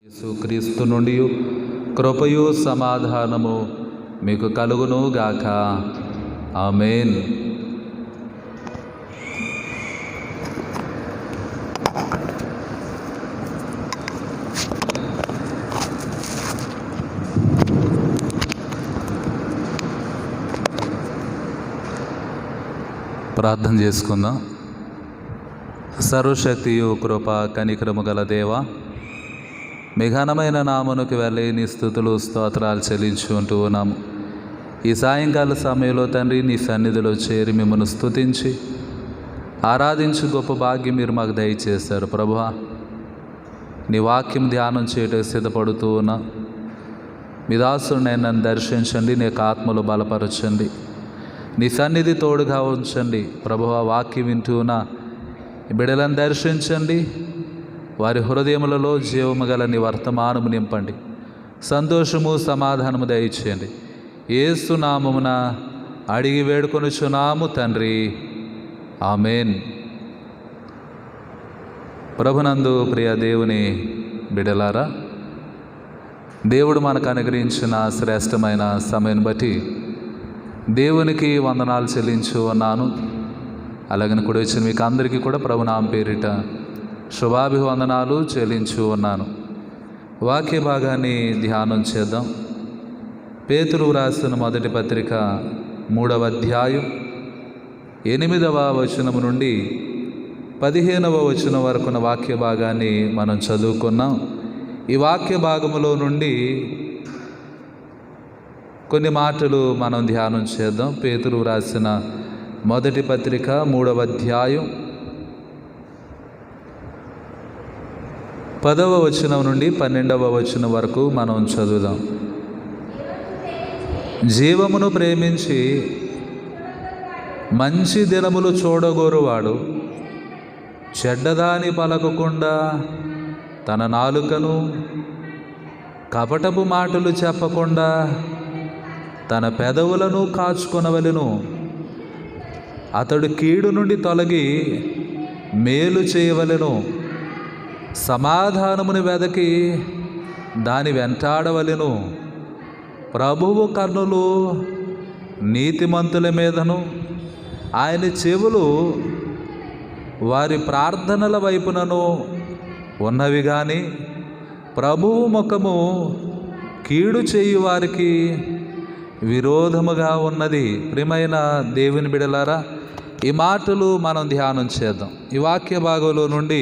యేసుక్రీస్తు నుండి కృపయు సమాధానము మీకు కలుగును గాక. ఆమేన్. ప్రార్థన చేసుకుందాం. సర్వశక్తియు కృప కనికరము గల దేవా, మీ ఘనమైన నామమునకు వెళ్ళి నీ స్తుతులు స్తోత్రాలు చెల్లించుకుంటూ ఉన్నాము. ఈ సాయంకాల సమయంలో తండ్రి నీ సన్నిధిలో చేరి మిమ్మల్ని స్తుతించి ఆరాధించి గొప్ప భాగ్యం మీరు మాకు దయచేశారు. ప్రభువా, నీ వాక్యం ధ్యానం చేయటకు సిద్ధపడుతూ ఉన్నా. మీ దాసుని నన్ను దర్శించండి, నీ యొక్క ఆత్మలో బలపరచండి, నీ సన్నిధి తోడుగా ఉంచండి. ప్రభువా, వాక్యం వింటూ ఉన్న బిడ్డలను దర్శించండి, వారి హృదయములలో జీవము గల నీ వర్తమానము నింపండి, సంతోషము సమాధానము దయచేయండి. యేసు నామమున అడిగి వేడుకొనుచున్నాము తండ్రి, ఆమేన్. ప్రభునందు ప్రియ దేవుని బిడ్డలారా, దేవుడు మనకు అనుగ్రహించిన శ్రేష్టమైన సమయం బట్టి దేవునికి వందనాలు చెల్లించు ఉన్నాను. అలాగని కూడా వచ్చిన మీకు అందరికీ కూడా ప్రభునామ పేరిట శుభాభివందనాలు చెల్లించు ఉన్నాను. వాక్య భాగాన్ని ధ్యానం చేద్దాం. పేతురు రాసిన మొదటి పత్రిక 3వ అధ్యాయం 8వ వచనం నుండి 15వ వచనం వరకున్న వాక్య భాగాన్ని మనం చదువుకున్నాం. ఈ వాక్య భాగములో నుండి కొన్ని మాటలు మనం ధ్యానం చేద్దాం. పేతురు రాసిన మొదటి పత్రిక 3వ అధ్యాయం 10వ వచనం నుండి 12వ వచనం వరకు మనం చదువుదాం. జీవమును ప్రేమించి మంచి దినములు చూడగోరువాడు చెడ్డదాని పలకకుండా తన నాలుకను, కపటపు మాటలు చెప్పకుండా తన పెదవులను కాచుకొనవలెను. అతడు కీడు నుండి తొలగి మేలు చేయవలెను, సమాధానముని వెదకి దాని వెంటాడవలెను. ప్రభువు కన్నులు నీతిమంతుల మీదను, ఆయన చెవులు వారి ప్రార్థనల వైపునను ఉన్నవి కానీ ప్రభువు ముఖము కీడు చేయు వారికి విరోధముగా ఉన్నది. ప్రియమైన దేవుని బిడలారా, ఈ మాటలు మనం ధ్యానం చేద్దాం. ఈ వాక్య భాగంలో నుండి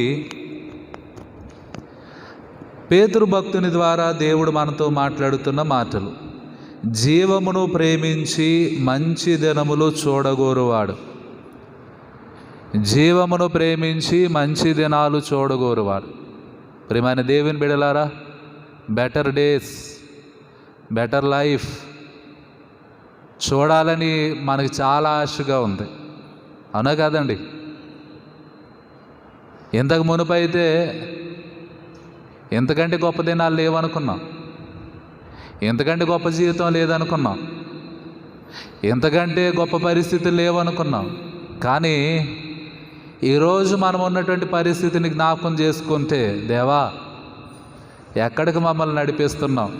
పేతురు భక్తుని ద్వారా దేవుడు మనతో మాట్లాడుతున్న మాటలు. జీవమును ప్రేమించి మంచి దినములు చూడగోరువాడు. జీవమును ప్రేమించి మంచి దినాలు చూడగోరువాడు. ప్రియమైన దేవుని బిడలారా, బెటర్ డేస్, బెటర్ లైఫ్ చూడాలని మనకి చాలా ఆశగా ఉంది, అవునా కాదండి? ఇంతకు మునుపైతే ఎంతకంటే గొప్ప దినాలు లేవనుకున్నాం, ఎంతకంటే గొప్ప జీవితం లేదనుకున్నాం, ఎంతకంటే గొప్ప పరిస్థితులు లేవనుకున్నాం. కానీ ఈరోజు మనం ఉన్నటువంటి పరిస్థితిని జ్ఞాపకం చేసుకుంటే, దేవా ఎక్కడికి మమ్మల్ని నడిపిస్తున్నాం,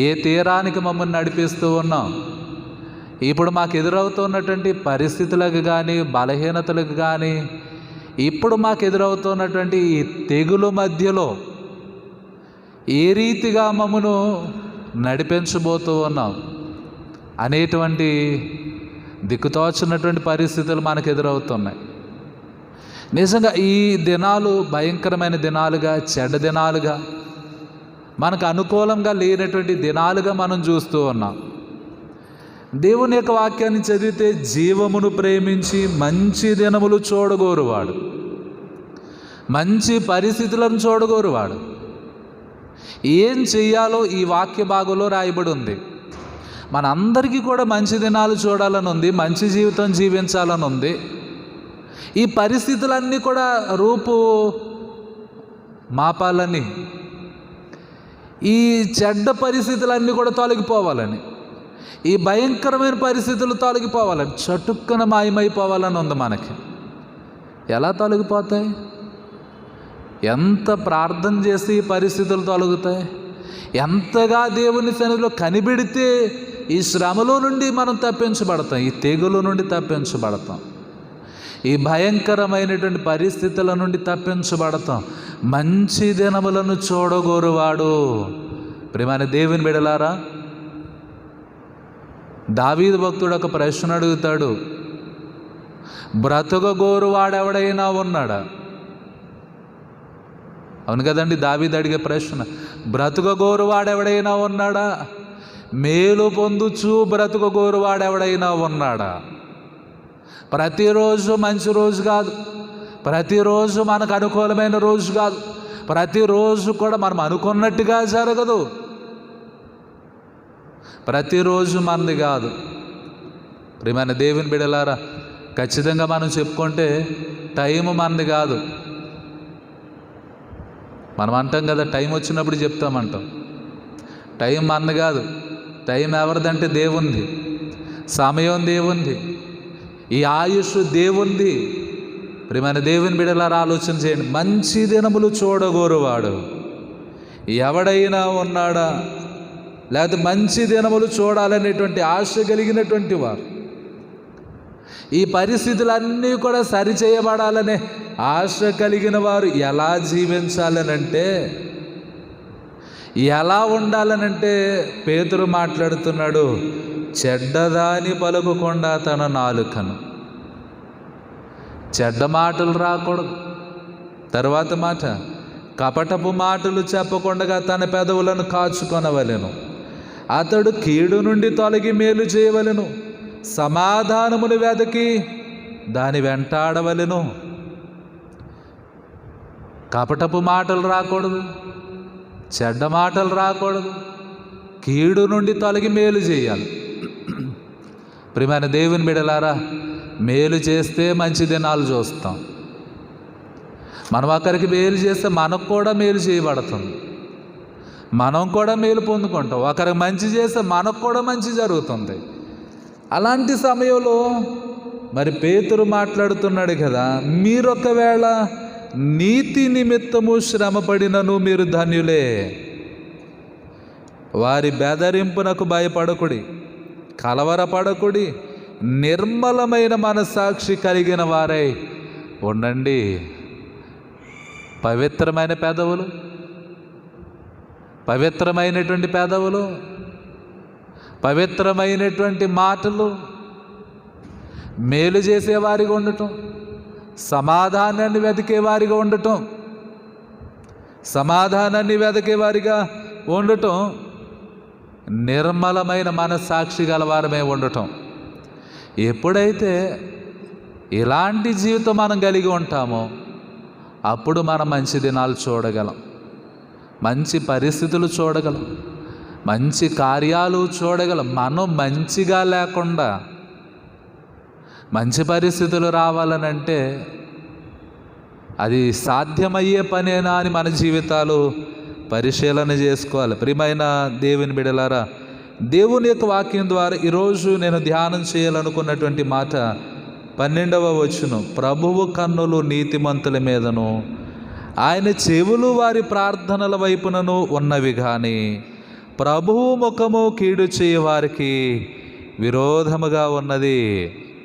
ఏ తీరానికి మమ్మల్ని నడిపిస్తూ ఉన్నాం, ఇప్పుడు మాకు ఎదురవుతున్నటువంటి పరిస్థితులకు కానీ బలహీనతలకు కానీ ఇప్పుడు మాకు ఎదురవుతున్నటువంటి ఈ తెగులు మధ్యలో ఏ రీతిగా మమ్మను నడిపించబోతూ ఉన్నాం అనేటువంటి దిక్కుతోచినటువంటి పరిస్థితులు మనకు ఎదురవుతున్నాయి. నిజంగా ఈ దినాలు భయంకరమైన దినాలుగా, చెడ్డ దినాలుగా, మనకు అనుకూలంగా లేనటువంటి దినాలుగా మనం చూస్తూ ఉన్నాం. దేవుని యొక్క వాక్యాన్ని చదివితే జీవమును ప్రేమించి మంచి దినములు చూడగోరువాడు, మంచి పరిస్థితులను చూడగోరువాడు. ఏం చెయ్యాలో ఈ వాక్య భాగంలో రాయబడి ఉంది. మనందరికీ కూడా మంచి దినాలు చూడాలని ఉంది, మంచి జీవితం జీవించాలని ఉంది. ఈ పరిస్థితులన్నీ కూడా రూపు మాపాలని, ఈ చెడ్డ పరిస్థితులన్నీ కూడా తొలగిపోవాలని, ఈ భయంకరమైన పరిస్థితులు తొలగిపోవాలని, చటుక్కన మాయమైపోవాలని ఉంది మనకి. ఎలా తొలగిపోతాయి? ఎంత ప్రార్థన చేస్తే ఈ పరిస్థితులు తొలగుతాయి? ఎంతగా దేవుని సన్నిధిలో కనిపెడితే ఈ శ్రమలో నుండి మనం తప్పించబడతాం, ఈ తెగుల నుండి తప్పించబడతాం, ఈ భయంకరమైనటువంటి పరిస్థితుల నుండి తప్పించబడతాం. మంచి దినములను చూడగోరువాడు. ప్రియమైన దేవుని బిడ్డలారా, దావీదు భక్తుడు ఒక ప్రశ్న అడుగుతాడు, బ్రతకగోరువాడెవడైనా ఉన్నాడా? అవును కదండి, దావీదు అడిగే ప్రశ్న. బ్రతకగోరువాడెవడైనా ఉన్నాడా? మేలు పొందుచు బ్రతకగోరువాడెవడైనా ఉన్నాడా? ప్రతిరోజు మంచి రోజు కాదు, ప్రతిరోజు మనకు అనుకూలమైన రోజు కాదు, ప్రతిరోజు కూడా మనం అనుకున్నట్టుగా జరగదు, ప్రతిరోజు మనది కాదు. ప్రియమైన దేవుని బిడ్డలారా, ఖచ్చితంగా మనం చెప్పుకుంటే టైం మనది కాదు. మనం అంటాం కదా, టైం వచ్చినప్పుడు చెప్తామంటాం. టైం మనది కాదు, టైం ఎవరిదంటే దేవుంది, సమయం దేవుంది, ఈ ఆయుష్ దేవుంది. ప్రియమైన దేవుని బిడ్డలారా, ఆలోచన చేయండి. మంచి దినములు చూడగోరువాడు ఎవడైనా ఉన్నాడా? లేకపోతే మంచి దినములు చూడాలనేటువంటి ఆశ కలిగినటువంటి వారు, ఈ పరిస్థితులన్నీ కూడా సరిచేయబడాలనే ఆశ కలిగిన వారు ఎలా జీవించాలనంటే, ఎలా ఉండాలనంటే, పేతురు మాట్లాడుతున్నాడు, చెడ్డదాని పలుకుకుండా తన నాలుకను, చెడ్డ మాటలు రాకూడదు. తర్వాత మాట, కపటపు మాటలు చెప్పకుండా తన పెదవులను కాచుకొనవలెను. అతడు కీడు నుండి తొలగి మేలు చేయవలెను, సమాధానమును వెదకి దాని వెంటాడవలెను. కపటపు మాటలు రాకూడదు, చెడ్డ మాటలు రాకూడదు, కీడు నుండి తొలగి మేలు చేయాలి. ప్రియమైన దేవుని బిడ్డలారా, మేలు చేస్తే మంచి దినాలు చూస్తాం. మనం ఒకరికి మేలు చేస్తే మనకు కూడా మేలు చేయబడుతుంది, మనం కూడా మేలు పొందుకుంటాం. ఒకరికి మంచి చేస్తే మనకు కూడా మంచి జరుగుతుంది. అలాంటి సమయంలో మరి పేతురు మాట్లాడుతున్నాడు కదా, మీరు ఒకవేళ నీతి నిమిత్తము శ్రమపడినను మీరు ధన్యులే. వారి బెదరింపునకు భయపడకుడి, కలవరపడకుడి, నిర్మలమైన మనస్సాక్షి కలిగిన వారై ఉండండి. పవిత్రమైన పెదవులు, పవిత్రమైనటువంటి పెదవులు, పవిత్రమైనటువంటి మాటలు, మేలు చేసేవారిగా ఉండటం, సమాధానాన్ని వెతికేవారిగా ఉండటం, సమాధానాన్ని వెతికేవారిగా ఉండటం, నిర్మలమైన మనస్సాక్షి గలవారమే ఉండటం. ఎప్పుడైతే ఇలాంటి జీవితం మనం కలిగి ఉంటామో అప్పుడు మనం మంచి దినాలు చూడగలం, మంచి పరిస్థితులు చూడగలం, మంచి కార్యాలు చూడగలం. మనం మంచిగా లేకుండా మంచి పరిస్థితులు రావాలనంటే అది సాధ్యమయ్యే పనేనా అని మన జీవితాలు పరిశీలన చేసుకోవాలి. ప్రియమైన దేవుని బిడ్డలారా, దేవుని యొక్క వాక్యం ద్వారా ఈరోజు నేను ధ్యానం చేయాలనుకున్నటువంటి మాట 12వ వచనం, ప్రభువు కన్నులు నీతిమంతుల మీదను ఆయన చెవులు వారి ప్రార్థనల వైపునను ఉన్నవి కానీ ప్రభువు ముఖము కీడు చేయవారికి విరోధముగా ఉన్నది.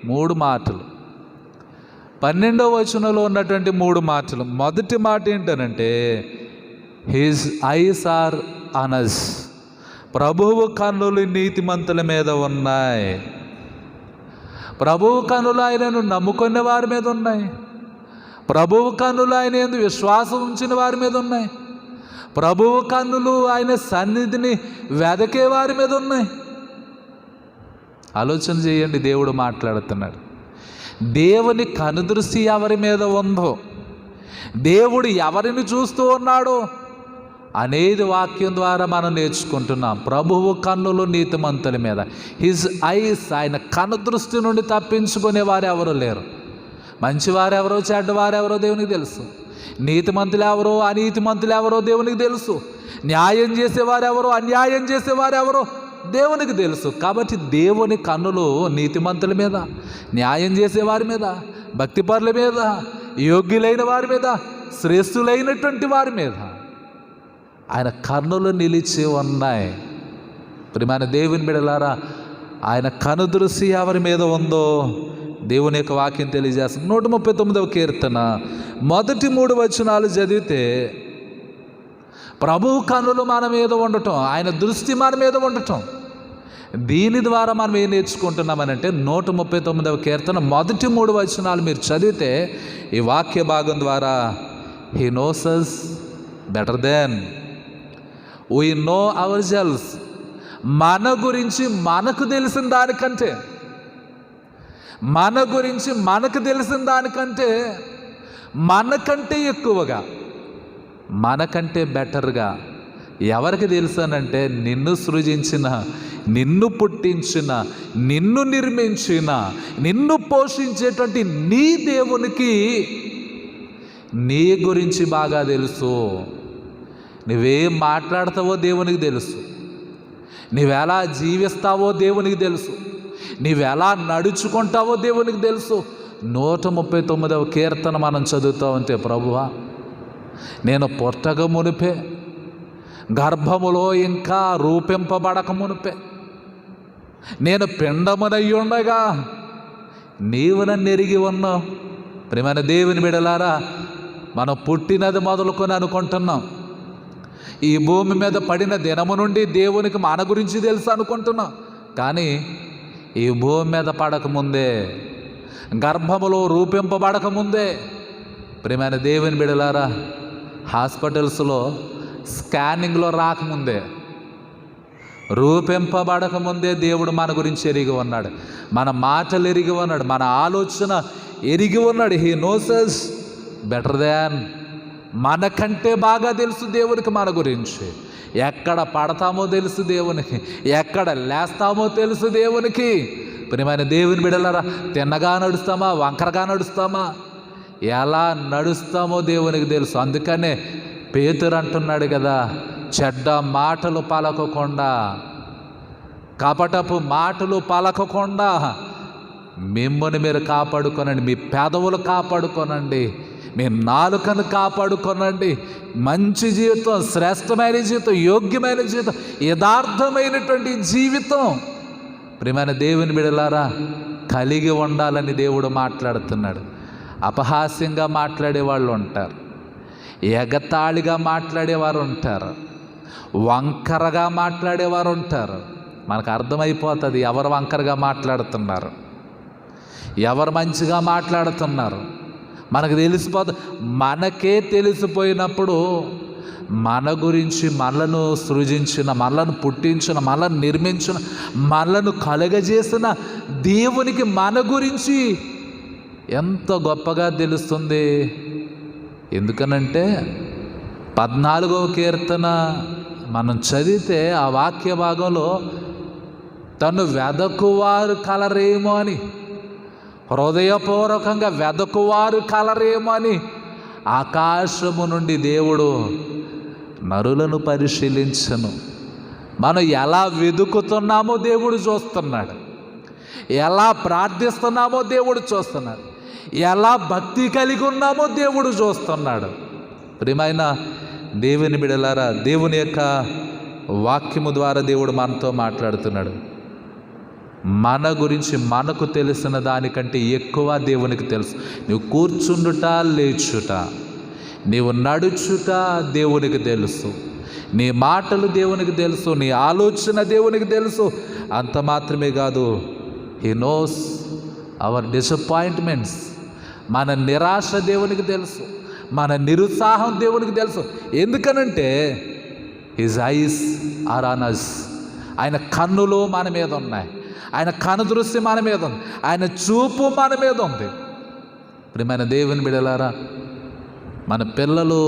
3 మాటలు 12వ వచనంలో ఉన్నటువంటి 3 మాటలు. మొదటి మాట ఏంటనంటే, his eyes are on us. ప్రభువు కన్నులు నీతిమంతుల మీద ఉన్నాయి. ప్రభువు కన్నులు ఆయనను నమ్ముకున్న వారి మీద ఉన్నాయి. ప్రభువు కన్నులు ఆయన యందు విశ్వాసం ఉంచిన వారి మీద ఉన్నాయి. ప్రభువు కన్నులు ఆయన సన్నిధిని వెదకే వారి మీద ఉన్నాయి. ఆలోచన చేయండి, దేవుడు మాట్లాడుతున్నాడు. దేవుని కనుదృష్టి ఎవరి మీద ఉందో, దేవుడు ఎవరిని చూస్తూ ఉన్నాడో అనేది వాక్యం ద్వారా మనం నేర్చుకుంటున్నాం. ప్రభువు కన్నులు నీతిమంతుల మీద, హిజ్ ఐస్, ఆయన కనుదృష్టి నుండి తప్పించుకునే వారు ఎవరు లేరు. మంచివారెవరో చెడ్డవారెవరో దేవునికి తెలుసు. నీతిమంతులు ఎవరో అనీతిమంతులు ఎవరో దేవునికి తెలుసు. న్యాయం చేసేవారెవరో అన్యాయం చేసేవారెవరో దేవునికి తెలుసు. కాబట్టి దేవుని కన్నులు నీతిమంతుల మీద, న్యాయం చేసేవారి మీద, భక్తిపరుల మీద, యోగ్యులైన వారి మీద, శ్రేష్ఠులైనటువంటి వారి మీద ఆయన కన్నులు నిలిచి ఉన్నాయి. ప్రియమైన దేవుని బిడ్డలారా, ఆయన కనుదృష్టి ఎవరి మీద ఉందో దేవుని యొక్క వాక్యం తెలియజేస్తుంది. 139వ కీర్తన మొదటి 3 వచనాలు చదివితే ప్రభువు కన్నులు మన మీద ఉండటం, ఆయన దృష్టి మన మీద ఉండటం, దీని ద్వారా మనం ఏం నేర్చుకుంటున్నామనంటే 139వ కీర్తన మొదటి 3 వచనాలు మీరు చదివితే ఈ వాక్య భాగం ద్వారా he knows us better than we know ourselves, మన గురించి మనకు తెలిసిన దానికంటే, మన గురించి మనకు తెలిసిన దానికంటే మనకంటే ఎక్కువగా, మనకంటే బెటర్గా ఎవరికి తెలుసానంటే నిన్ను సృజించిన, నిన్ను పుట్టించిన, నిన్ను నిర్మించిన, నిన్ను పోషించేటువంటి నీ దేవునికి నీ గురించి బాగా తెలుసు. నువ్వేం మాట్లాడతావో దేవునికి తెలుసు, నువ్వెలా జీవిస్తావో దేవునికి తెలుసు, నువ్వెలా నడుచుకుంటావో దేవునికి తెలుసు. 139వ కీర్తన మనం చదువుతూ ఉంటే, ప్రభువా నేను పుట్టక మునిపే, గర్భములో ఇంకా రూపింపబడక మునిపే, నేను పిండమునయ్యుండగా నీవు నన్ను ఎరిగి ఉన్నావు. ప్రియమైన దేవుని బిడ్డలారా, మనం పుట్టినది మొదలుకొని అనుకుంటున్నాం, ఈ భూమి మీద పడిన దినము నుండి దేవునికి మన గురించి తెలుసు అనుకుంటున్నాం. కానీ ఈ భూమి మీద పడకముందే, గర్భములో రూపింపబడకముందే, ప్రియమైన దేవుని బిడ్డలారా, హాస్పిటల్స్లో స్కానింగ్లో రాకముందే, రూపింపబడకముందే దేవుడు మన గురించి ఎరిగి ఉన్నాడు, మన మాటలు ఎరిగి ఉన్నాడు, మన ఆలోచన ఎరిగి ఉన్నాడు. He knows us better than, మనకంటే బాగా తెలుసు దేవునికి మన గురించి. ఎక్కడ పడతామో తెలుసు దేవునికి, ఎక్కడ లేస్తామో తెలుసు దేవునికి. ప్రియమైన దేవుని బిడ్డలారా, తిన్నగా నడుస్తామా, వంకరగా నడుస్తామా, ఎలా నడుస్తామో దేవునికి తెలుసు. అందుకనే పేతురు అంటున్నాడు కదా, చెడ్డ మాటలు పలకకుండా, కపటపు మాటలు పలకకుండా మిమ్మల్ని మీరు కాపాడుకోనండి, మీ పెదవులు కాపాడుకోనండి, మీ నాలుకను కాపాడుకోనండి. మంచి జీవితం, శ్రేష్టమైన జీవితం, యోగ్యమైన జీవితం, యథార్థమైనటువంటి జీవితం ప్రియమైన దేవుని బిడ్డలారా కలిగి ఉండాలని దేవుడు మాట్లాడుతున్నాడు. అపహాస్యంగా మాట్లాడే వాళ్ళు ఉంటారు, ఎగతాళిగా మాట్లాడేవారు ఉంటారు, వంకరగా మాట్లాడేవారు ఉంటారు. మనకు అర్థమైపోతుంది ఎవరు వంకరగా మాట్లాడుతున్నారు, ఎవరు మంచిగా మాట్లాడుతున్నారు. మనకు తెలిసిపోతుంది. మనకే తెలిసిపోయినప్పుడు మన గురించి, మనలను సృజించిన, మనలను పుట్టించిన, మనలను నిర్మించిన, మనలను కలగజేసిన దేవునికి మన గురించి ఎంత గొప్పగా తెలుస్తుంది. ఎందుకనంటే 14వ కీర్తన మనం చదివితే ఆ వాక్య భాగంలో తను వెదకువారు కలరేమో అని, హృదయపూర్వకంగా వెదకువారు కలరేమో అని ఆకాశము నుండి దేవుడు నరులను పరిశీలించను. మనం ఎలా వెతుకుతున్నామో దేవుడు చూస్తున్నాడు, ఎలా ప్రార్థిస్తున్నామో దేవుడు చూస్తున్నాడు, ఎలా భక్తి కలిగి ఉన్నామో దేవుడు చూస్తున్నాడు. ప్రియమైన దేవుని బిడ్డలారా, దేవుని యొక్క వాక్యము ద్వారా దేవుడు మనతో మాట్లాడుతున్నాడు. మన గురించి మనకు తెలిసిన దానికంటే ఎక్కువ దేవునికి తెలుసు. నువ్వు కూర్చుండుట, లేచుట, నీవు నడుచుట దేవునికి తెలుసు, నీ మాటలు దేవునికి తెలుసు, నీ ఆలోచన దేవునికి తెలుసు. అంత మాత్రమే కాదు, హీ నోస్ అవర్ డిసప్పాయింట్మెంట్స్, మన నిరాశ దేవునికి తెలుసు, మన నిరుత్సాహం దేవునికి తెలుసు. ఎందుకనంటే his eyes are on us, ఆయన కన్నులు మన మీద ఉన్నాయి, ఆయన కనుదృష్టి మన మీద ఉంది, ఆయన చూపు మన మీద ఉంది. ప్రియమైన దేవుని బిడ్డలారా, మన పిల్లలు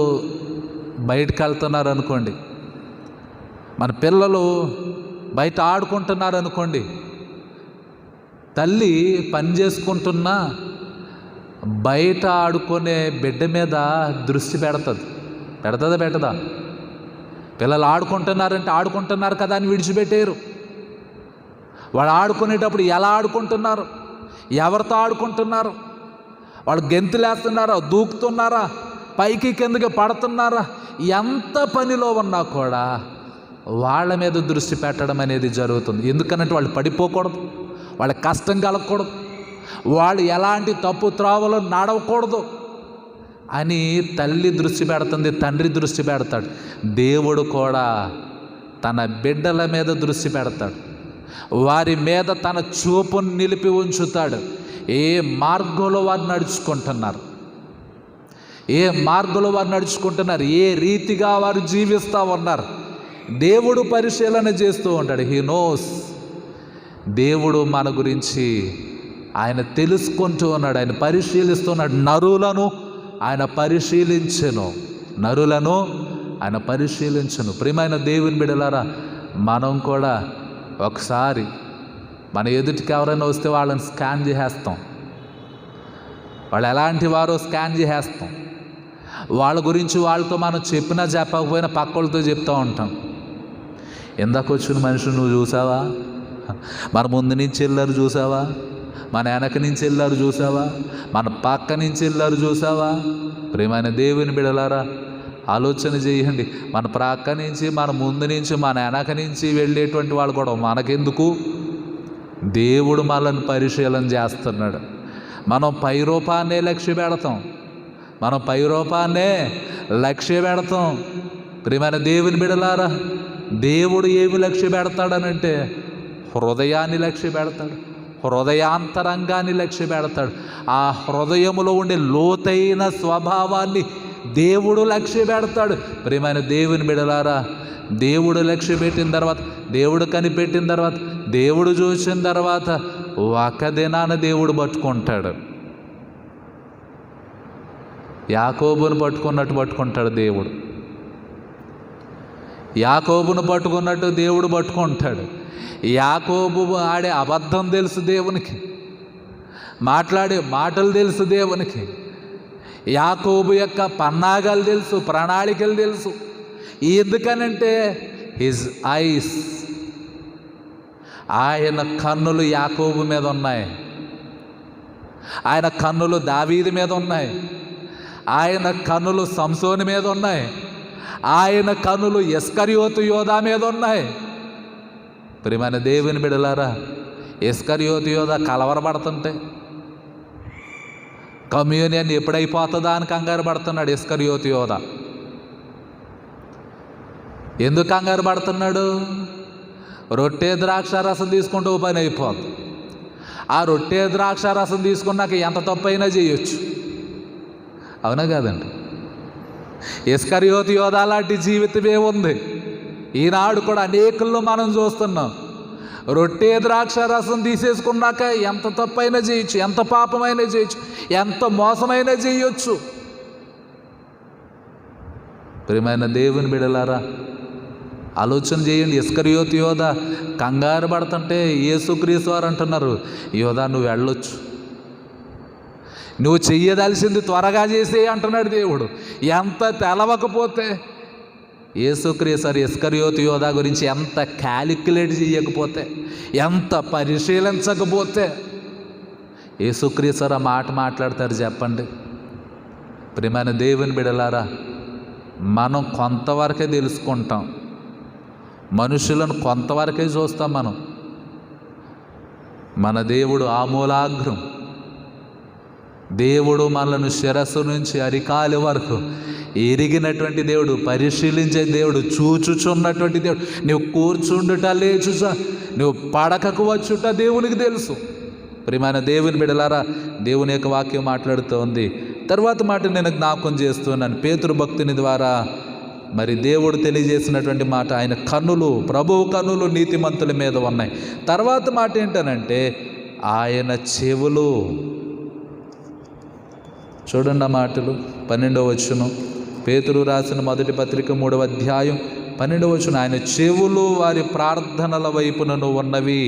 బయటకు వెళ్తున్నారు అనుకోండి, మన పిల్లలు బయట ఆడుకుంటున్నారు అనుకోండి, తల్లి పని చేసుకుంటున్నా బయట ఆడుకునే బిడ్డ మీద దృష్టి పెడతుందా పెట్టదా? పిల్లలు ఆడుకుంటున్నారంటే ఆడుకుంటున్నారు కదా అని విడిచిపెట్టారు. వాళ్ళు ఆడుకునేటప్పుడు ఎలా ఆడుకుంటున్నారు, ఎవరితో ఆడుకుంటున్నారు, వాళ్ళు గెంతులేస్తున్నారా, దూకుతున్నారా, పైకి కిందకి పడుతున్నారా, ఎంత పనిలో ఉన్నా కూడా వాళ్ళ మీద దృష్టి పెట్టడం అనేది జరుగుతుంది. ఎందుకనంటే వాళ్ళు పడిపోకూడదు, వాళ్ళకి కష్టం కలగకూడదు, వాళ్ళు ఎలాంటి తప్పు త్రోవలో నడవకూడదు అని తల్లి దృష్టి పెడుతుంది, తండ్రి దృష్టి పెడతాడు. దేవుడు కూడా తన బిడ్డల మీద దృష్టి పెడతాడు, వారి మీద తన చూపును నిలిపి ఉంచుతాడు. ఏ మార్గంలో వారు నడుచుకుంటున్నారు, ఏ మార్గంలో వారు నడుచుకుంటున్నారు, ఏ రీతిగా వారు జీవిస్తూ ఉన్నారు, దేవుడు పరిశీలన చేస్తూ ఉంటాడు. He knows. దేవుడు మన గురించి ఆయన తెలుసుకుంటూ ఉన్నాడు, ఆయన పరిశీలిస్తున్నాడు. నరులను ఆయన పరిశీలించును. ప్రియమైన దేవుని బిడ్డలారా, మనం కూడా ఒకసారి మన ఎదుటికి ఎవరైనా వస్తే వాళ్ళని స్కాన్ చేసేస్తాం, వాళ్ళు ఎలాంటి వారో స్కాన్ చేసేస్తాం. వాళ్ళ గురించి వాళ్ళతో మనం చెప్పినా చెప్పకపోయినా పక్కలతో చెప్తూ ఉంటాం. ఎందాక వచ్చిన మనిషిని నువ్వు చూసావా, మన ముందు నుంచి వెళ్ళారు చూసావా, మన వెనక నుంచి వెళ్ళారు చూసావా, మన పక్క నుంచి వెళ్ళారు చూసావా. ప్రియమైన దేవుని బిడలారా, ఆలోచన చేయండి. మన ప్రక్క నుంచి, మన ముందు నుంచి, మన వెనక నుంచి వెళ్ళేటువంటి వాళ్ళు కూడా మనకెందుకు? దేవుడు మనల్ని పరిశీలన చేస్తున్నాడు. మనం పై రూపాన్నే లక్ష్య పెడతాం. ప్రియమైన దేవుని బిడలారా, దేవుడు ఏమి లక్ష్య పెడతాడనంటే హృదయాన్ని లక్ష్య పెడతాడు, హృదయాంతరంగాన్ని లక్ష్య పెడతాడు. ఆ హృదయములో ఉండే లోతైన స్వభావాన్ని దేవుడు లక్ష్య పెడతాడు. ప్రియమైన దేవుని బిడలారా, దేవుడు లక్ష్య పెట్టిన తర్వాత, దేవుడు కనిపెట్టిన తర్వాత, దేవుడు చూసిన తర్వాత ఒక దినాన దేవుడు పట్టుకుంటాడు. యాకోబును పట్టుకున్నట్టు పట్టుకుంటాడు దేవుడు. యాకోబును పట్టుకున్నట్టు దేవుడు పట్టుకుంటాడు. యాకోబు ఆడే అబద్ధం తెలుసు దేవునికి, మాట్లాడే మాటలు తెలుసు దేవునికి. యాకోబు యొక్క పన్నాగాలు తెలుసు, ప్రణాళికలు తెలుసు. ఎందుకనంటే హిజ్ ఐస్, ఆయన కన్నులు యాకోబు మీద ఉన్నాయి, ఆయన కన్నులు దావీదు మీద ఉన్నాయి, ఆయన కన్నులు సంసోని మీద ఉన్నాయి, ఆయన కన్నులు ఇస్కరియోతు యోధా మీద ఉన్నాయి. ప్రియమైన దేవుని బిడలారా, ఇస్కరియోతు యోధా కలవరపడుతుంటే కమ్యూనియన్ ఎప్పుడైపోతుందా అని కంగారు పడుతున్నాడు ఇస్కరియోతు యోధా. ఎందుకు కంగారు పడుతున్నాడు? రొట్టె ద్రాక్ష రసం తీసుకుంటూ పని అయిపోద్ది. ఆ రొట్టె ద్రాక్ష రసం తీసుకున్నాక ఎంత తప్పైనా చేయొచ్చు, అవునా కాదండి? ఇస్కరియోతు యోధా లాంటి జీవితమే ఉంది ఈనాడు కూడా అనేకుల్లో మనం చూస్తున్నాం. రొట్టె ద్రాక్ష రసం తీసేసుకున్నాక ఎంత తప్పైనా చేయొచ్చు, ఎంత పాపమైనా చేయొచ్చు, ఎంత మోసమైనా చేయొచ్చు. ప్రియమైన దేవుని బిడలారా, ఆలోచన చేయండి. ఇస్కరియోతు యోధా కంగారు పడుతుంటే యేసుక్రీస్తు వారు అంటున్నారు, యోధా నువ్వు వెళ్ళొచ్చు, నువ్వు చెయ్యదలసింది త్వరగా చేసే అంటున్నాడు దేవుడు. ఎంత తెలవకపోతే యేసుక్రీస్తు వారు ఇస్కరియోతు యోధా గురించి ఎంత క్యాలిక్యులేట్ చేయకపోతే, ఎంత పరిశీలించకపోతే యేసుక్రీస్తు వారు ఆ మాట మాట్లాడతారు చెప్పండి? ప్రియమైన దేవుని బిడలారా, మనం కొంతవరకే తెలుసుకుంటాం, మనుషులను కొంతవరకే చూస్తాం. మన దేవుడు ఆమూలాగ్రం. దేవుడు మనలను శిరస్సు నుంచి అరికాలి వరకు ఎరిగినటువంటి దేవుడు, పరిశీలించే దేవుడు, చూచుచున్నటువంటి దేవుడు. నువ్వు కూర్చుండుట, లేచుట, నువ్వు పడకకు వచ్చుట దేవునికి తెలుసు. ప్రియమైన దేవుని బిడలారా, దేవుని యొక్క వాక్యం మాట్లాడుతూ ఉంది. తర్వాత మాట నేను జ్ఞాపకం చేస్తున్నాను. పేతురు భక్తుని ద్వారా మరి దేవుడు తెలియజేసినటువంటి మాట, ఆయన కన్నులు, ప్రభువు కన్నులు నీతిమంతుల మీద ఉన్నాయి. తర్వాత మాట ఏంటనంటే ఆయన చెవులు. చూడండి ఆ మాటలు, 12వ వచనం, పేతురు రాసిన మొదటి పత్రిక 3వ అధ్యాయం 12వ వచనం. ఆయన చెవులు వారి ప్రార్థనల వైపునను ఉన్నవి.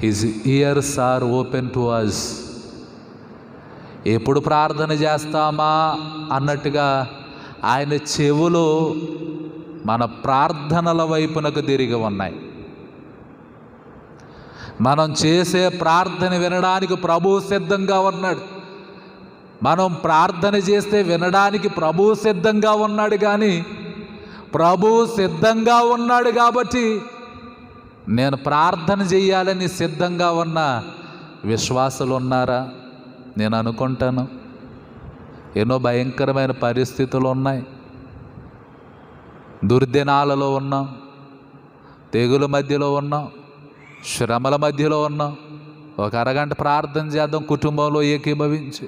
His ears are open to us. ఎప్పుడు ప్రార్థన చేస్తామా అన్నట్టుగా ఆయన చెవులు మన ప్రార్థనల వైపునకు తిరిగి ఉన్నాయి. మనం చేసే ప్రార్థన వినడానికి ప్రభువు సిద్ధంగా ఉన్నాడు. మనం ప్రార్థన చేస్తే వినడానికి ప్రభువు సిద్ధంగా ఉన్నాడు, కానీ ప్రభువు సిద్ధంగా ఉన్నాడు కాబట్టి నేను ప్రార్థన చేయాలని సిద్ధంగా ఉన్న విశ్వాసులు ఉన్నారా? నేను అనుకుంటాను ఎన్నో భయంకరమైన పరిస్థితులు ఉన్నాయి. దుర్దినాలలో ఉన్నాం, తెగుల మధ్యలో ఉన్నాం, శ్రమల మధ్యలో ఉన్నాం. ఒక అరగంట ప్రార్థన చేద్దాం, కుటుంబంలో ఏకీభవించి,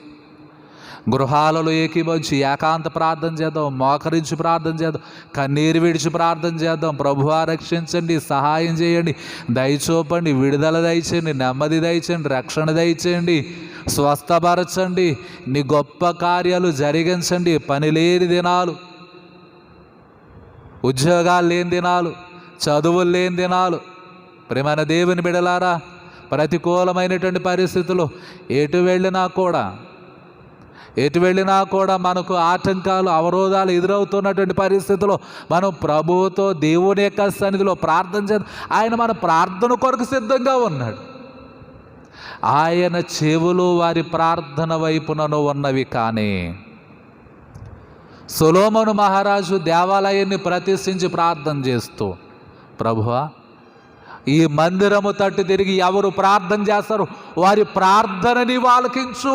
గృహాలలో ఏకీభవించి ఏకాంత ప్రార్థన చేద్దాం, మోకరించి ప్రార్థన చేద్దాం, కన్నీరు విడిచి ప్రార్థన చేద్దాం. ప్రభువా రక్షించండి, సహాయం చేయండి, దయచూపండి, విడుదల దయచేయండి, నెమ్మది దయచేయండి, రక్షణ దయచేయండి, స్వస్థపరచండి, నీ గొప్ప కార్యాలు జరిగించండి. పని లేని దినాలు, ఉద్యోగాలు లేని దినాలు, చదువులు లేని దినాలు. ప్రియమైన దేవుని బిడలారా, ప్రతికూలమైనటువంటి పరిస్థితులు ఎటు వెళ్ళినా కూడా మనకు ఆటంకాలు, అవరోధాలు ఎదురవుతున్నటువంటి పరిస్థితుల్లో మనం ప్రభువుతో దేవుని యొక్క సన్నిధిలో ప్రార్థన చేద్దాం. ఆయన మన ప్రార్థన కొరకు సిద్ధంగా ఉన్నాడు. ఆయన చెవులు వారి ప్రార్థన వైపునను ఉన్నవి. కానీ సొలొమోను మహారాజు దేవాలయాన్ని ప్రతిష్ఠించి ప్రార్థన చేస్తూ, ప్రభువా ఈ మందిరము తట్టు తిరిగి ఎవరు ప్రార్థన చేస్తారో వారి ప్రార్థనని ఆలకించు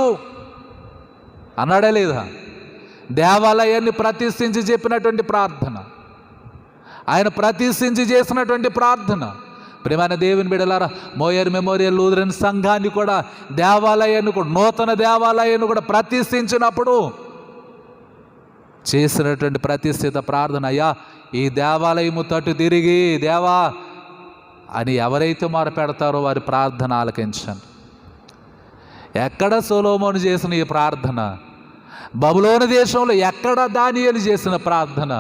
అన్నాడా లేదా? దేవాలయాన్ని ప్రతిష్ఠించి చెప్పినటువంటి ప్రార్థన, ఆయన ప్రతిష్ఠించి చేసినటువంటి ప్రార్థన. ప్రియమైన దేవుని బిడ్డలారా, మోయర్ మెమోరియల్ లూథరన్ సంఘాన్ని కూడా, దేవాలయాన్ని కూడా, నూతన దేవాలయాన్ని కూడా ప్రతిష్ఠించినప్పుడు చేసినటువంటి ప్రతిష్ఠిత ప్రార్థన, అయ్యా ఈ దేవాలయము తట్టు తిరిగి దేవా అని ఎవరైతే మొరపెడతారో వారి ప్రార్థన ఆలకించండి. ఎక్కడ సొలొమోను చేసిన ఈ ప్రార్థన? బబులోను దేశంలో ఎక్కడ దానియేలు చేసిన ప్రార్థన?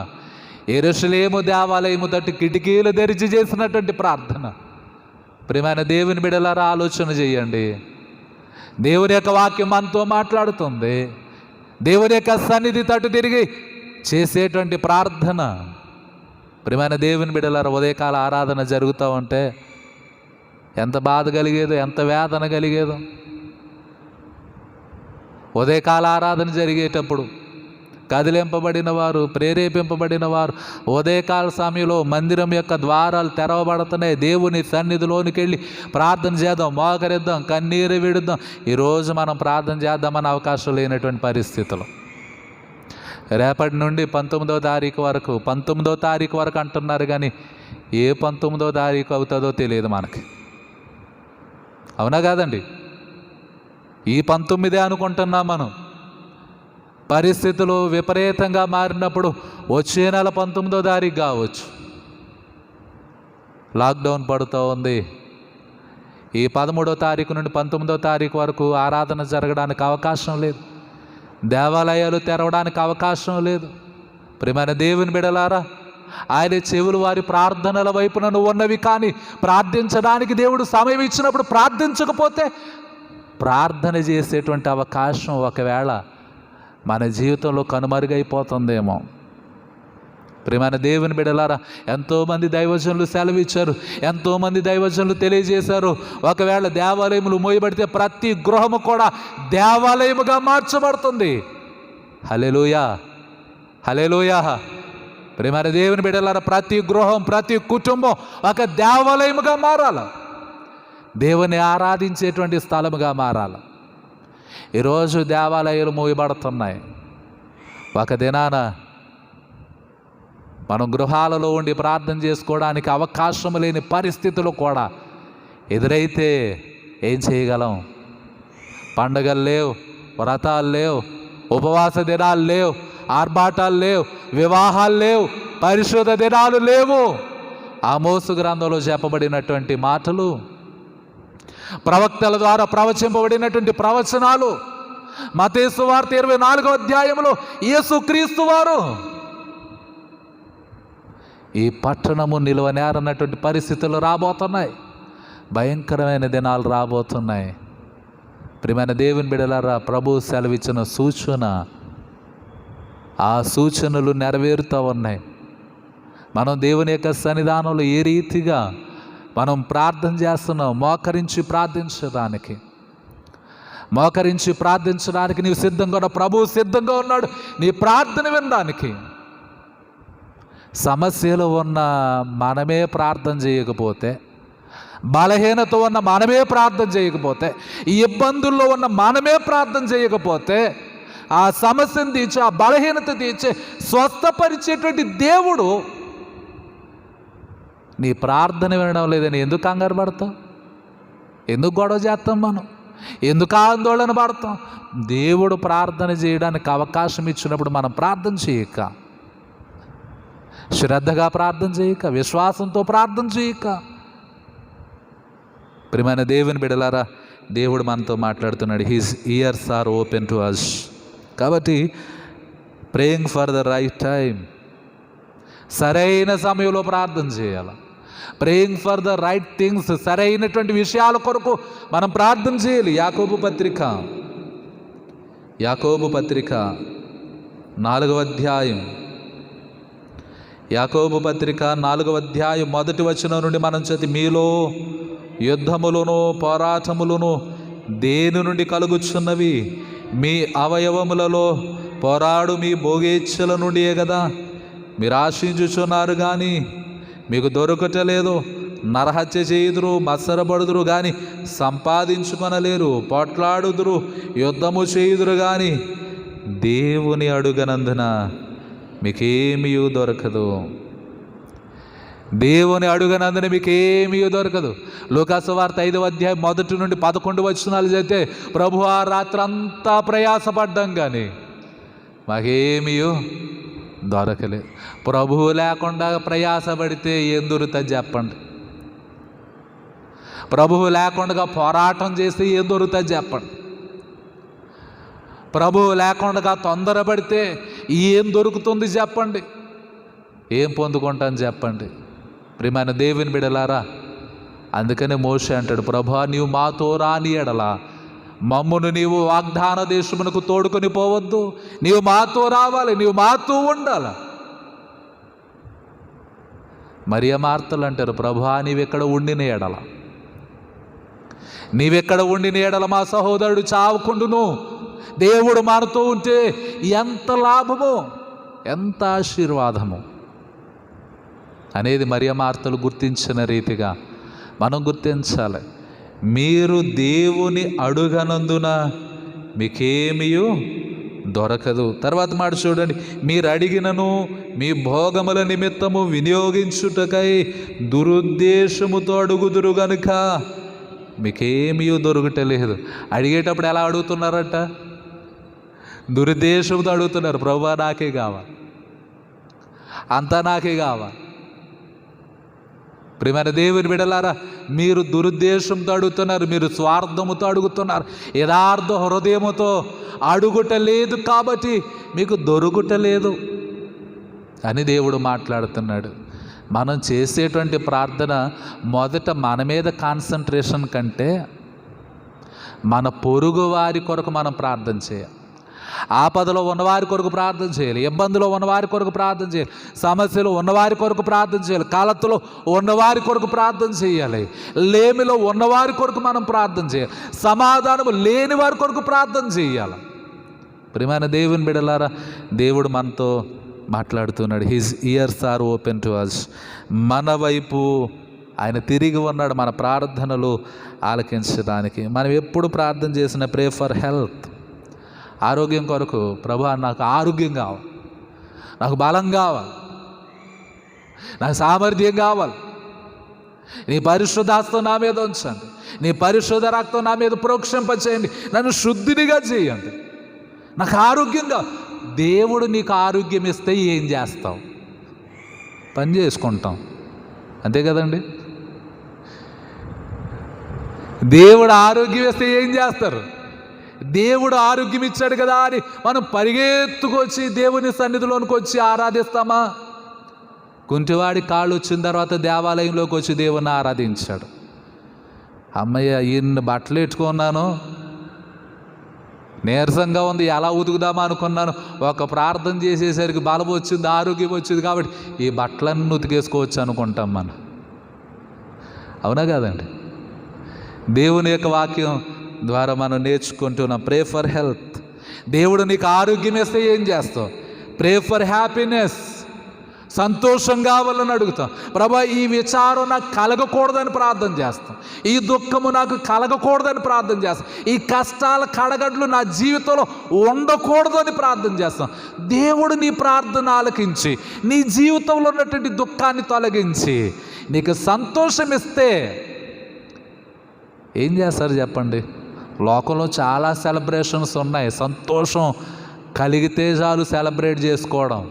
యెరూషలేము దేవాలయము తట్టు కిటికీలు తెరిచి చేసినటువంటి ప్రార్థన. ప్రియమైన దేవుని బిడ్డలారా, ఆలోచన చేయండి. దేవుని యొక్క వాక్యం మనతో మాట్లాడుతుంది. దేవుని యొక్క సన్నిధి తట్టు తిరిగి చేసేటువంటి ప్రార్థన. ప్రియమైన దేవుని బిడ్డలారా, ఉదయకాల ఆరాధన జరుగుతూ ఉంటే ఎంత బాధ కలిగేదో, ఎంత వేదన కలిగేదో. ఉదయకాల ఆరాధన జరిగేటప్పుడు కదిలింపబడిన వారు, ప్రేరేపింపబడిన వారు ఉదయకాల సమయంలో మందిరం యొక్క ద్వారాలు తెరవబడుతున్నాయి. దేవుని సన్నిధిలోనికి వెళ్ళి ప్రార్థన చేద్దాం, మోకరిద్దాం, కన్నీరు విడుద్దాం. ఈరోజు మనం ప్రార్థన చేద్దామని అవకాశం లేనటువంటి పరిస్థితులు. రేపటి నుండి 19వ తారీఖు వరకు, 19వ తారీఖు వరకు అంటున్నారు, కానీ ఏ 19వ తారీఖు అవుతుందో తెలియదు మనకి. అవునా కాదండి? ఈ 19 అనుకుంటున్నాం మనం. పరిస్థితులు విపరీతంగా మారినప్పుడు వచ్చే నెల 19వ తారీఖు కావచ్చు. లాక్డౌన్ పడుతూ ఉంది. ఈ 13వ తారీఖు నుండి 19వ తారీఖు వరకు ఆరాధన జరగడానికి అవకాశం లేదు, దేవాలయాలు తెరవడానికి అవకాశం లేదు. ప్రియమైన దేవుని బిడలారా, ఆయన చెవులు వారి ప్రార్థనల వైపున ఉన్నవి. కానీ ప్రార్థించడానికి దేవుడు సమయం ఇచ్చినప్పుడు ప్రార్థించకపోతే ప్రార్థన చేసేటువంటి అవకాశం ఒకవేళ మన జీవితంలో కనుమరుగైపోతుందేమో. ప్రియమైన దేవుని బిడ్డలారా, ఎంతోమంది దైవజనులు సెలవిచ్చారు, ఎంతోమంది దైవజనులు తెలియజేశారు. ఒకవేళ దేవాలయములు మూయబడితే ప్రతి గృహము కూడా దేవాలయముగా మార్చబడుతుంది. హల్లెలూయా, హల్లెలూయా. ప్రియమైన దేవుని బిడ్డలారా, ప్రతి గృహం, ప్రతి కుటుంబం ఒక దేవాలయముగా మారాలి, దేవుని ఆరాధించేటువంటి స్థలముగా మారాలి. ఈరోజు దేవాలయాలు మూయబడుతున్నాయి. ఒక దినాన మనం గృహాలలో ఉండి ప్రార్థన చేసుకోవడానికి అవకాశం లేని పరిస్థితులు కూడా ఎదురైతే ఏం చేయగలం? పండుగలు లేవు, వ్రతాలు లేవు, ఉపవాస దినాలు లేవు, ఆర్భాటాలు లేవు, వివాహాలు లేవు, పరిశుద్ధ దినాలు లేవు. ఆమోసు గ్రంథంలో చెప్పబడినటువంటి మాటలు, ప్రవక్తల ద్వారా ప్రవచింపబడినటువంటి ప్రవచనాలు, మత్తయి సువార్త 24వ అధ్యాయంలో యేసుక్రీస్తు వారు ఈ పట్టణము నిలవనేరన్నటువంటి పరిస్థితులు రాబోతున్నాయి. భయంకరమైన దినాలు రాబోతున్నాయి. ప్రియమైన దేవుని బిడ్డలారా, ప్రభు సెలవిచ్చిన సూచన, ఆ సూచనలు నెరవేరుతూ ఉన్నాయి. మనం దేవుని యొక్క సన్నిధానంలో ఏ రీతిగా మనం ప్రార్థన చేస్తున్నాం, మోకరించి ప్రార్థించడానికి మోకరించి ప్రార్థించడానికి నీవు సిద్ధంగా ఉన్న ప్రభువు సిద్ధంగా ఉన్నాడు నీ ప్రార్థన వినడానికి. సమస్యలు ఉన్న మనమే ప్రార్థన చేయకపోతే, బలహీనత ఉన్న మనమే ప్రార్థన చేయకపోతే, ఈ ఇబ్బందుల్లో ఉన్న మనమే ప్రార్థన చేయకపోతే, ఆ సమస్యను తీర్చి ఆ బలహీనత తీర్చి స్వస్థపరిచేటువంటి దేవుడు నీ ప్రార్థన వినడం లేదని ఎందుకు కంగారు పడతాం? ఎందుకు గొడవ చేస్తాం? మనం ఎందుకు ఆందోళన పడతాం? దేవుడు ప్రార్థన చేయడానికి అవకాశం ఇచ్చినప్పుడు మనం ప్రార్థన చేయక, శ్రద్ధగా ప్రార్థన చేయక, విశ్వాసంతో ప్రార్థన చేయక. ప్రియమైన దేవుని బిడ్డలారా, దేవుడు మనతో మాట్లాడుతున్నాడు. His ears are open to us. కాబట్టి praying for the right time, సరైన సమయంలో ప్రార్థన చేయాలి. Praying for the right things, సరైనటువంటి విషయాల కొరకు మనం ప్రార్థన చేయాలి. యాకోబు పత్రిక 4వ అధ్యాయం, యాకోబు పత్రిక 4వ అధ్యాయం 1వ వచనం నుండి మనం చదివి, మీలో యుద్ధములను పోరాటములను దేని నుండి కలుగుచున్నవి? మీ అవయవములలో పోరాడు మీ భోగేచ్ఛల నుండియే కదా. మీరు ఆశించుచున్నారు కానీ మీకు దొరకటలేదు. నరహత్య చేయుదురు, మత్సరపడుదురు కానీ సంపాదించుకొనలేరు. పోట్లాడుదురు, యుద్ధము చేయుదురు కానీ దేవుని అడుగనందున మీకేమీ దొరకదు. దేవుని అడుగనందున మీకేమీ దొరకదు. లూకాసు వార్త 5వ అధ్యాయం 1 నుండి 11 వచనాలు చదివితే, ప్రభువా రాత్రంతా ప్రయాసపడ్డాం కానీ మాకేమీ దొరకలేదు. ప్రభువు లేకుండా ప్రయాసపడితే ఏం దొరుకుతుంది చెప్పండి? ప్రభువు లేకుండా పోరాటం చేస్తే ఏం దొరుకుతుంది చెప్పండి? ప్రభువు లేకుండా తొందరపడితే ఏం దొరుకుతుంది చెప్పండి? ఏం పొందుకుంటాను చెప్పండి? ప్రియమైన దేవుని బిడలారా, అందుకనే మోషే అంటాడు, ప్రభువా నీవు మాతో రాని ఎడలా మమ్మును నీవు వాగ్దాన దేశమునకు తోడుకొని పోవద్దు. నీవు మాతో రావాలి, నీవు మాతో ఉండాలి. మరియ మార్తలు అంటారు, ప్రభువా నీవెక్కడ ఉండిన ఎడల, నీవెక్కడ ఉండిన ఎడల మా సహోదరుడు చావకుండును. దేవుడు మనతో ఉంటే ఎంత లాభమో, ఎంత ఆశీర్వాదము అనేది మరియ మార్తలు గుర్తించిన రీతిగా మనం గుర్తించాలి. మీరు దేవుని అడుగనందున మీకేమీ దొరకదు. తర్వాత మాట చూడండి, మీరు అడిగినను మీ భోగముల నిమిత్తము వినియోగించుటకై దురుద్దేశముతో అడుగుదురు గనుక మీకేమీ దొరకటలేదు. అడిగేటప్పుడు ఎలా అడుగుతున్నారట? దురుద్దేశంతో అడుగుతున్నారు. ప్రభువా నాకే కావాలి, అంతా నాకే కావాలి. ప్రియమైన దేవుని బిడ్డలారా, మీరు దురుద్దేశంతో అడుగుతున్నారు, మీరు స్వార్థముతో అడుగుతున్నారు, యథార్థ హృదయముతో అడుగుటలేదు కాబట్టి మీకు దొరుకుటలేదు అని దేవుడు మాట్లాడుతున్నాడు. మనం చేసేటువంటి ప్రార్థన మొదట మన మీద కాన్సన్ట్రేషన్ కంటే మన పొరుగు వారి కొరకు మనం ప్రార్థన చేయాలి. ఆపదలో ఉన్నవారి కొరకు ప్రార్థన చేయాలి, ఇబ్బందులో ఉన్నవారి కొరకు ప్రార్థన చేయాలి, సమస్యలు ఉన్నవారి కొరకు ప్రార్థన చేయాలి, కలతలో ఉన్నవారి కొరకు ప్రార్థన చేయాలి, లేమిలో ఉన్నవారి కొరకు మనం ప్రార్థన చేయాలి, సమాధానము లేని వారి కొరకు ప్రార్థన చేయాలి. ప్రియమైన దేవుని బిడ్డలారా, దేవుడు మనతో మాట్లాడుతున్నాడు. His ears are open to us. మన వైపు ఆయన తిరిగి ఉన్నాడు మన ప్రార్థనలు ఆలకించడానికి. మనం ఎప్పుడు ప్రార్థన చేసిన ప్రే ఫర్ హెల్త్, ఆరోగ్యం కొరకు. ప్రభువా నాకు ఆరోగ్యం కావాలి, నాకు బలం కావాలి, నాకు సామర్థ్యం కావాలి, నీ పరిశుద్ధాస్తం నా మీద ఉంచండి, నీ పరిశుద్ధ రక్తం నా మీద ప్రోక్షింపచేయండి, నన్ను శుద్ధినిగా చేయండి, నాకు ఆరోగ్యంగా. దేవుడు నీకు ఆరోగ్యం ఇస్తే ఏం చేస్తావు? పని చేసుకుంటాం, అంతే కదండి. దేవుడు ఆరోగ్యం ఇస్తే ఏం చేస్తారు? దేవుడు ఆరోగ్యం ఇచ్చాడు కదా అని మనం పరిగెత్తుకొచ్చి దేవుని సన్నిధిలోనికి వచ్చి ఆరాధిస్తామా? కుంటివాడి కాళ్ళు వచ్చిన తర్వాత దేవాలయంలోకి వచ్చి దేవుని ఆరాధించాడు. అమ్మయ్య ఈయన్ని బట్టలు ఎట్టుకున్నాను, నీరసంగా ఉంది, ఎలా ఉతుకుదామా అనుకున్నాను, ఒక ప్రార్థన చేసేసరికి బలం వచ్చింది, ఆరోగ్యం వచ్చింది, కాబట్టి ఈ బట్టలన్నీ ఉతికేసుకోవచ్చు అనుకుంటాం మనం. అవునా కాదండి? దేవుని యొక్క వాక్యం ద్వారా మనం నేర్చుకుంటున్నాం. Pray for health. దేవుడు నీకు ఆరోగ్యం ఇస్తే ఏం చేస్తావు? Pray for happiness. సంతోషం కావాలని అడుగుతాం. ప్రభా, ఈ విచారం నాకు కలగకూడదని ప్రార్థన చేస్తాం. ఈ దుఃఖము నాకు కలగకూడదని ప్రార్థన చేస్తాం. ఈ కష్టాల కడగడ్లు నా జీవితంలో ఉండకూడదని ప్రార్థన చేస్తాం. దేవుడు నీ ప్రార్థన ఆలకించి నీ జీవితంలో ఉన్నటువంటి దుఃఖాన్ని తొలగించి నీకు సంతోషం ఇస్తే ఏం చేస్తారు చెప్పండి? లోకంలో చాలా సెలబ్రేషన్స్ ఉన్నాయి. సంతోషం కలిగితే చాలు సెలబ్రేట్ చేసుకోవడం.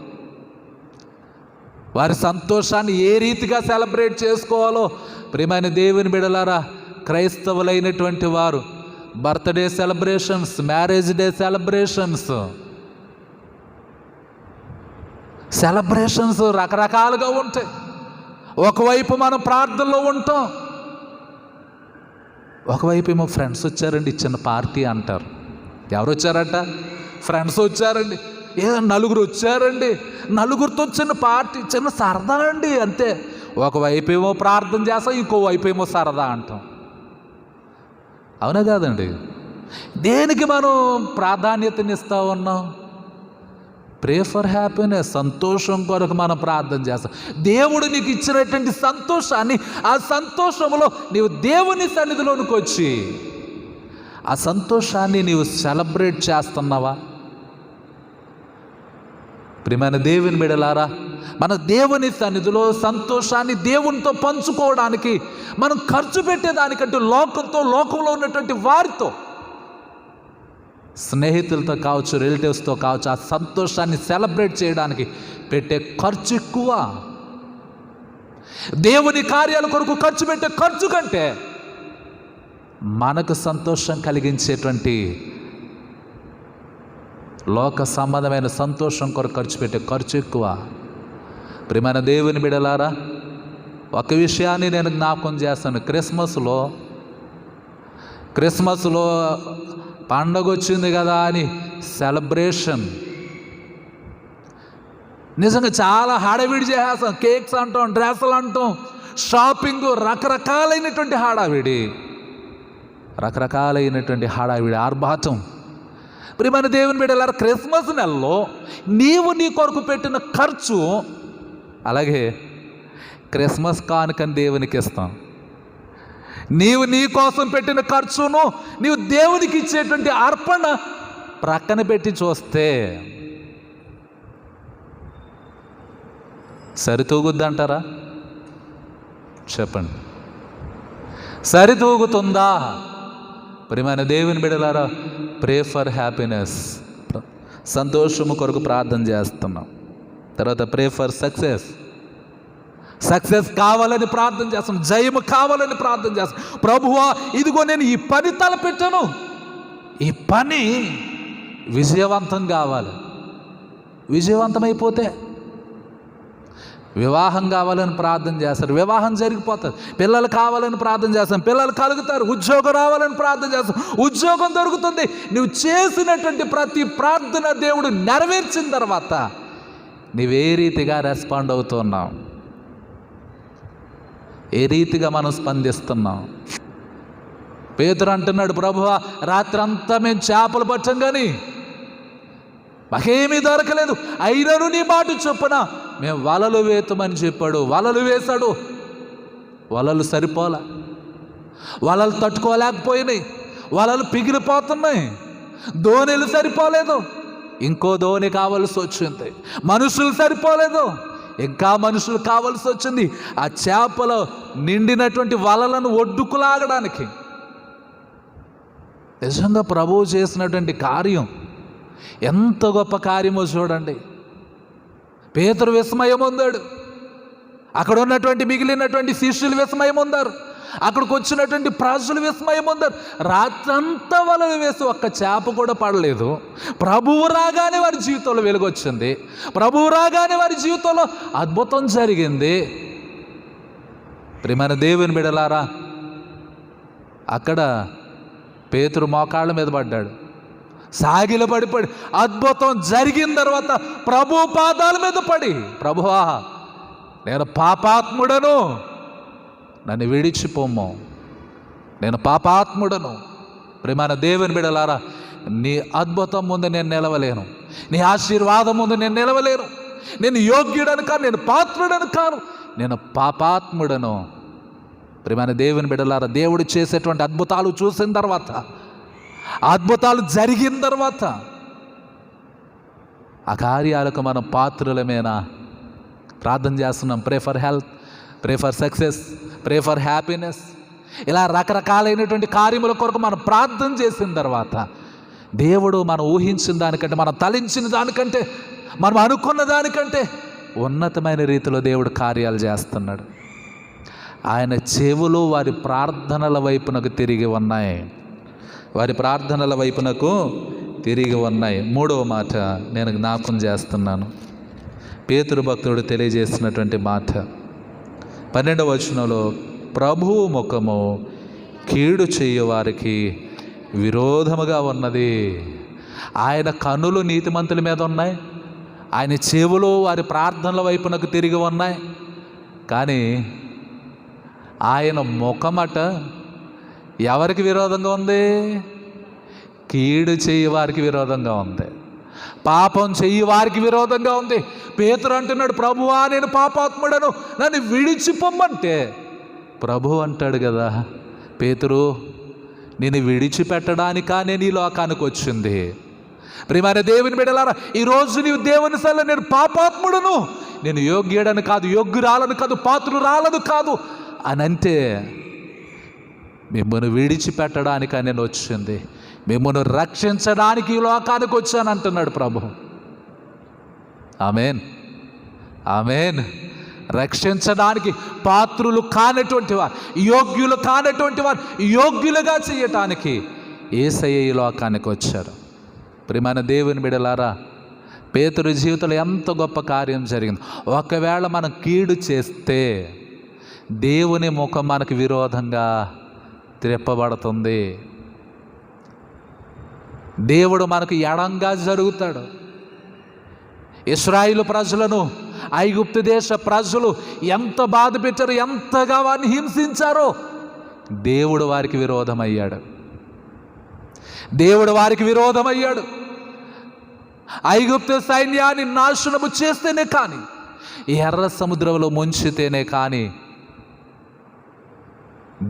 వారి సంతోషాన్ని ఏ రీతిగా సెలబ్రేట్ చేసుకోవాలో ప్రియమైన దేవుని బిడ్డలారా, క్రైస్తవులైనటువంటి వారు birthday celebrations, marriage day celebrations రకరకాలుగా ఉంటాయి. ఒకవైపు మనం ప్రార్థనలో ఉంటాం, ఒకవైపు ఏమో ఫ్రెండ్స్ వచ్చారండి, చిన్న పార్టీ అంటారు. ఎవరు వచ్చారట? ఫ్రెండ్స్ వచ్చారండి. నలుగురు వచ్చారండి, నలుగురితో చిన్న పార్టీ, చిన్న సరదా అండి, అంతే. ఒకవైపు ఏమో ప్రార్థన చేస్తాం, ఇంకోవైపు ఏమో సరదా అంటాం. అవునా కాదండి? దేనికి మనం ప్రాధాన్యతనిస్తూ ఉన్నాం? Pray for happiness. సంతోషం కొరకు మనం ప్రార్థన చేస్తాం. దేవుడు నీకు ఇచ్చినటువంటి సంతోషాన్ని, ఆ సంతోషంలో నీవు దేవుని సన్నిధిలోనికి వచ్చి ఆ సంతోషాన్ని నీవు సెలబ్రేట్ చేస్తున్నావా? ప్రియమైన దేవుని బిడ్డలారా, మన దేవుని సన్నిధిలో సంతోషాన్ని దేవునితో పంచుకోవడానికి మనం ఖర్చు పెట్టేదానికంటే లోకంలో ఉన్నటువంటి వారితో, స్నేహితులతో కావచ్చు, రిలేటివ్స్తో కావచ్చు, ఆ సంతోషాన్ని సెలబ్రేట్ చేయడానికి పెట్టే ఖర్చు ఎక్కువ. దేవుని కార్యాల కొరకు ఖర్చు పెట్టే ఖర్చు కంటే మనకు సంతోషం కలిగించేటువంటి లోక సంబంధమైన సంతోషం కొరకు ఖర్చు పెట్టే ఖర్చు ఎక్కువ. ప్రియమైన దేవుని బిడ్డలారా, ఒక విషయాన్ని నేను జ్ఞాపకం చేస్తాను. క్రిస్మస్లో పండగ వచ్చింది కదా అని సెలబ్రేషన్ నిజంగా చాలా హడావిడి చేసేస్తాం. కేక్స్ అంటాం, డ్రెస్సులు అంటాం, షాపింగ్, రకరకాలైనటువంటి హడావిడి ఆర్భాటం. ప్రియమైన దేవుని బిడ్డలారా, క్రిస్మస్ నెలలో నీవు నీ కొరకు పెట్టిన ఖర్చు, అలాగే క్రిస్మస్ కానుకని దేవునికి ఇస్తాం. నీవు నీ కోసం పెట్టిన ఖర్చును నీవు దేవునికి ఇచ్చేటువంటి అర్పణ ప్రక్కన పెట్టి చూస్తే సరితూగుద్దంటారా? చెప్పండి, సరితూగుతుందా? ప్రియమైన దేవుని బిడ్డలారా, ప్రే ఫర్ హ్యాపీనెస్. సంతోషము కొరకు ప్రార్థన చేస్తున్నాం. తర్వాత ప్రే ఫర్ సక్సెస్ కావాలని ప్రార్థన చేస్తాం. జయము కావాలని ప్రార్థన చేస్తాం. ప్రభువా, ఇదిగో నేను ఈ పని తలపెట్టాను, ఈ పని విజయవంతం కావాలి. విజయవంతమైపోతే వివాహం కావాలని ప్రార్థన చేస్తారు, వివాహం జరిగిపోతుంది. పిల్లలు కావాలని ప్రార్థన చేస్తాం, పిల్లలు కలుగుతారు. ఉద్యోగం రావాలని ప్రార్థన చేస్తాం, ఉద్యోగం దొరుకుతుంది. నువ్వు చేసినటువంటి ప్రతి ప్రార్థన దేవుడు నెరవేర్చిన తర్వాత నువ్వే రీతిగా రెస్పాండ్ అవుతున్నావు, ఏ రీతిగా మనం స్పందిస్తున్నాం? పేతురు అంటున్నాడు, ప్రభువా, రాత్రంతా మేము చేపలు పట్టాం కానీ మాకేమీ దొరకలేదు, అయినను నీ మాట చొప్పున మేము వలలు వేతమని చెప్పాడు. వలలు వేశాడు, వలలు సరిపోలా, వలలు తట్టుకోలేకపోయినాయి, వలలు పిగిలిపోతున్నాయి, దోణిలు సరిపోలేదు, ఇంకో దోణి కావలసి వచ్చింది. మనుషులు సరిపోలేదు, ఇంకా మనుషులు కావలసి వచ్చింది ఆ చేపలు నిండినటువంటి వలలను ఒడ్డుకు లాగడానికి. నిజంగా ప్రభువు చేసినటువంటి కార్యం ఎంత గొప్ప కార్యమో చూడండి. పేతురు విస్మయం పొందాడు, అక్కడ ఉన్నటువంటి మిగిలినటువంటి శిష్యులు విస్మయం పొందారు, అక్కడికి వచ్చినటువంటి ప్రజలు విస్మయం పొందారు. రాత్రంతా వలలు వేసి ఒక్క చేప కూడా పడలేదు. ప్రభువు రాగానే వారి జీవితంలో వెలుగొచ్చింది, ప్రభువు రాగానే వారి జీవితంలో అద్భుతం జరిగింది. ప్రియమైన దేవుని బిడ్డలారా, అక్కడ పేతురు మోకాళ్ళ మీద పడ్డాడు, సాగిల పడి అద్భుతం జరిగిన తర్వాత ప్రభు పాదాల మీద పడి, ప్రభువా, నేను పాపాత్ముడను, నన్ను విడిచిపోము, నేను పాపాత్ముడను, ప్రియమైన దేవుని బిడ్డలారా, నీ అద్భుతం ముందు నేను నిలవలేను, నీ ఆశీర్వాదం ముందు నేను నిలవలేను. నేను యోగ్యుడను కాను, నేను పాత్రుడను కాను, నేను పాపాత్ముడను. ప్రియమైన దేవుని బిడ్డలారా, దేవుడు చేసేటువంటి అద్భుతాలు చూసిన తర్వాత, అద్భుతాలు జరిగిన తర్వాత ఆ కార్యాలకు మనం పాత్రులమేనా? ప్రార్థన చేస్తున్నాం, pray for health, pray for success, pray for happiness, ఇలా రకరకాలైనటువంటి కార్యముల కొరకు మనం ప్రార్థన చేసిన తర్వాత దేవుడు మనం ఊహించిన దానికంటే, మనం తలించిన దానికంటే, మనం అనుకున్న దానికంటే ఉన్నతమైన రీతిలో దేవుడు కార్యాలు చేస్తున్నాడు. ఆయన చెవులు వారి ప్రార్థనల వైపునకు తిరిగి ఉన్నాయి, వారి ప్రార్థనల వైపునకు తిరిగి ఉన్నాయి. మూడవ మాట నేను జ్ఞాపకం చేస్తున్నాను, పేతురు భక్తుడు తెలియజేసినటువంటి మాట 12వ వచనంలో, ప్రభువు ముఖము కీడు చేయువారికి విరోధముగా ఉన్నది. ఆయన కన్నులు నీతిమంతుల మీద ఉన్నాయి, ఆయన చెవులు వారి ప్రార్థనల వైపునకు తిరిగి ఉన్నాయి. కానీ ఆయన ముఖమట ఎవరికి విరోధంగా ఉంది? కీడు చెయ్యి వారికి విరోధంగా ఉంది, పాపం చెయ్యి వారికి విరోధంగా ఉంది. పేతురు అంటున్నాడు, ప్రభువా నేను పాపాత్ముడను, నన్ను విడిచిపోమ్మంటే ప్రభు అంటాడు కదా, పేతురు నేను విడిచిపెట్టడానికా నేను ఈ లోకానికి వచ్చింది. ప్రియమైన దేవుని బిడ్డలారా, ఈరోజు నీవు దేవుని సల్ల నేను పాపాత్ముడను, నేను యోగ్యుడను కాదు, యోగ్యురాలను కాదు, పాత్రురాలను కాదు అని అంటే, మిమ్మల్ని విడిచిపెట్టడానికా నేను వచ్చింది, మిమ్మల్ని రక్షించడానికి ఈ లోకానికి వచ్చాను అంటున్నాడు ప్రభు. ఆమేన్, ఆమేన్. రక్షించడానికి పాత్రులు కానటువంటి వారు, యోగ్యులు కానటువంటి వారు యోగ్యులుగా చేయటానికి యేసయ్య ఈ లోకానికి వచ్చారు. ప్రియమైన దేవుని బిడ్డలారా, పేతురు జీవితంలో ఎంత గొప్ప కార్యం జరిగింది. ఒకవేళ మనం కీడు చేస్తే దేవుని ముఖం మనకు విరోధంగా త్రిప్పబడుతుంది, దేవుడు మనకు ఎడంగా జరుగుతాడు. ఇశ్రాయేలు ప్రజలను ఐగుప్తు దేశ ప్రజలు ఎంత బాధ పెట్టారు, ఎంతగా వారిని హింసించారో, దేవుడు వారికి విరోధమయ్యాడు, దేవుడు వారికి విరోధమయ్యాడు. ఐగుప్తు సైన్యాన్ని నాశనము చేస్తేనే కానీ, ఎర్ర సముద్రంలో ముంచితేనే కానీ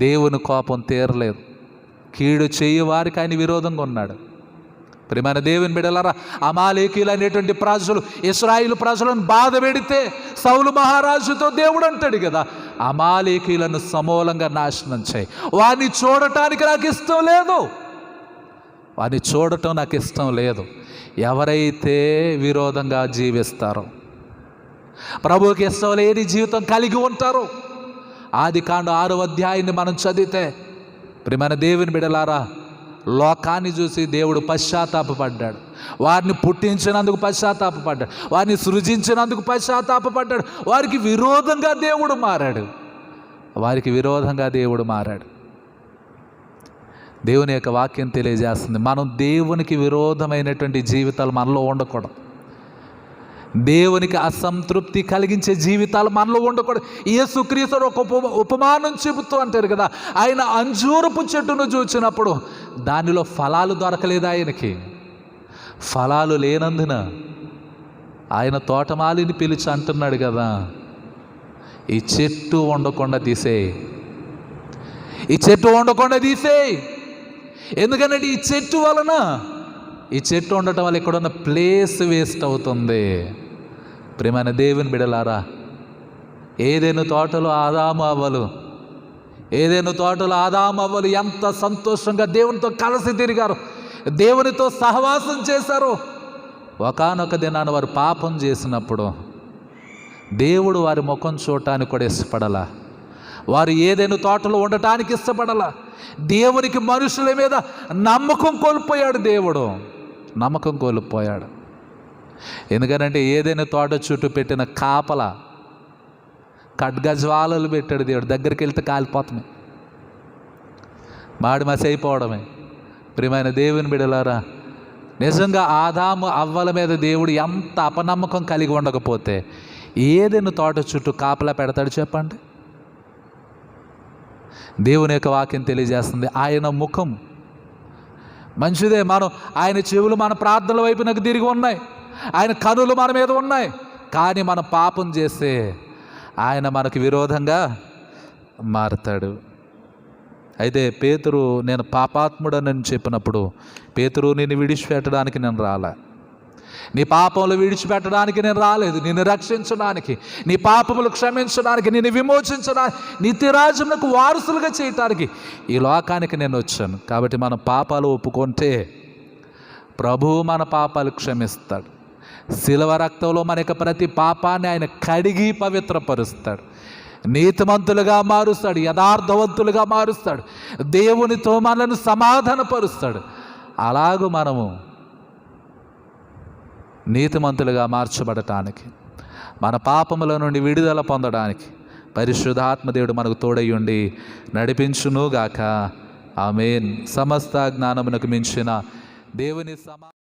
దేవుని కోపం తీరలేదు. కీడు చేయి వారికి ఆయన విరోధంగా ఉన్నాడు. ప్రియమైన దేవుని బిడ్డలారా, అమాలేకీయులు అనేటువంటి ప్రజలు ఇశ్రాయేలు ప్రజలను బాధ పెడితే సౌలు మహారాజుతో దేవుడు అంటాడు కదా, అమాలేకీయులను సమూలంగా నాశనం చేయి, వారిని చూడటానికి నాకు ఇష్టం లేదు, వారిని చూడటం నాకు ఇష్టం లేదు. ఎవరైతే విరోధంగా జీవిస్తారో, ప్రభువుకి ఇష్టం లేని జీవితం కలిగి ఉంటారో, ఆదికాండం 6వ అధ్యాయాన్ని మనం చదివితే, ప్రియమైన దేవుని బిడ్డలారా, లోకాన్ని చూసి దేవుడు పశ్చాత్తాపపడ్డాడు, వారిని పుట్టించినందుకు పశ్చాత్తాపపడ్డాడు, వారిని సృజించినందుకు పశ్చాత్తాపపడ్డాడు. వారికి విరోధంగా దేవుడు మారాడు, వారికి విరోధంగా దేవుడు మారాడు. దేవుని యొక్క వాక్యం తెలియజేస్తుంది, మనం దేవునికి విరోధమైనటువంటి జీవితాలు మనలో ఉండకూడదు, దేవునికి అసంతృప్తి కలిగించే జీవితాలు మనలో ఉండకూడదు. యేసుక్రీస్తు ఒక ఉపమానం చెబుతూ అంటారు కదా, ఆయన అంజూరపు చెట్టును చూచినప్పుడు దానిలో ఫలాలు దొరకలేదు, ఆయనకి ఫలాలు లేనందున ఆయన తోటమాలిని పిలిచి అంటున్నాడు కదా, ఈ చెట్టు ఉండకుండా తీసేయి, ఈ చెట్టు ఉండకుండా తీసేయి. ఎందుకంటే ఈ చెట్టు వలన, ఈ చెట్టు ఉండటం వల్ల ఇక్కడ ఉన్న ప్లేస్ వేస్ట్ అవుతుంది. ప్రియమైన దేవుని బిడ్డలారా, ఏదైనా తోటలో ఆదాము అవ్వలు ఎంత సంతోషంగా దేవునితో కలిసి తిరిగారు, దేవునితో సహవాసం చేశారు. ఒకానొక దినాన వారు పాపం చేసినప్పుడు దేవుడు వారి ముఖం చూడటానికి కూడా ఇష్టపడాల, వారు ఏదైనా తోటలో ఉండటానికి ఇష్టపడాల. దేవునికి మనుషుల మీద నమ్మకం కోల్పోయాడు, దేవుడు నమ్మకం కోల్పోయాడు. ఎందుకనంటే ఏదైనా తోట చుట్టూ పెట్టిన కాపల ఖడ్గజ్వాలలు పెట్టాడు దేవుడు, దగ్గరికి వెళ్తే కాలిపోతామే, మాడి మసి అయిపోవడమే. ప్రియమైన దేవుని బిడ్డలారా, నిజంగా ఆదాము అవ్వల మీద దేవుడు ఎంత అపనమ్మకం కలిగి ఉండకపోతే ఏదైనా తోట చుట్టూ కాపలా పెడతాడు చెప్పండి? దేవుని యొక్క వాక్యం తెలియజేస్తుంది, ఆయన ముఖం మంచిదే. ఆయన చెవులు మన ప్రార్థనల వైపునకు తిరిగి ఉన్నాయి, ఆయన కనులు మన మీద ఉన్నాయి. కానీ మనం పాపం చేస్తే ఆయన మనకు విరోధంగా మారుతాడు. అయితే పేతురు నేను పాపాత్ముడనని చెప్పినప్పుడు, పేతురు నిన్ను విడిచిపెట్టడానికి నేను రాలే, నీ పాపములు విడిచిపెట్టడానికి నేను రాలేదు, నిన్ను రక్షించడానికి, నీ పాపములు క్షమించడానికి, నిన్ను విమోచించడానికి, నిత్యరాజ్యమునకు వారసులుగా చేయటానికి ఈ లోకానికి నేను వచ్చాను. కాబట్టి మన పాపాలు ఒప్పుకుంటే ప్రభువు మన పాపాలు క్షమిస్తాడు. శిలువ రక్తంలో మన యొక్క ప్రతి పాపాన్ని ఆయన కడిగి పవిత్రపరుస్తాడు, నీతిమంతులుగా మారుస్తాడు, యథార్థవంతులుగా మారుస్తాడు, దేవునితో మనల్ని సమాధానపరుస్తాడు. అలాగూ మనము నీతిమంతులుగా మార్చబడటానికి, మన పాపముల నుండి విడుదల పొందడానికి పరిశుద్ధాత్మదేవుడు మనకు తోడయ్యుండి నడిపించునుగాక. ఆమేన్. సమస్త జ్ఞానమునకు మించిన దేవుని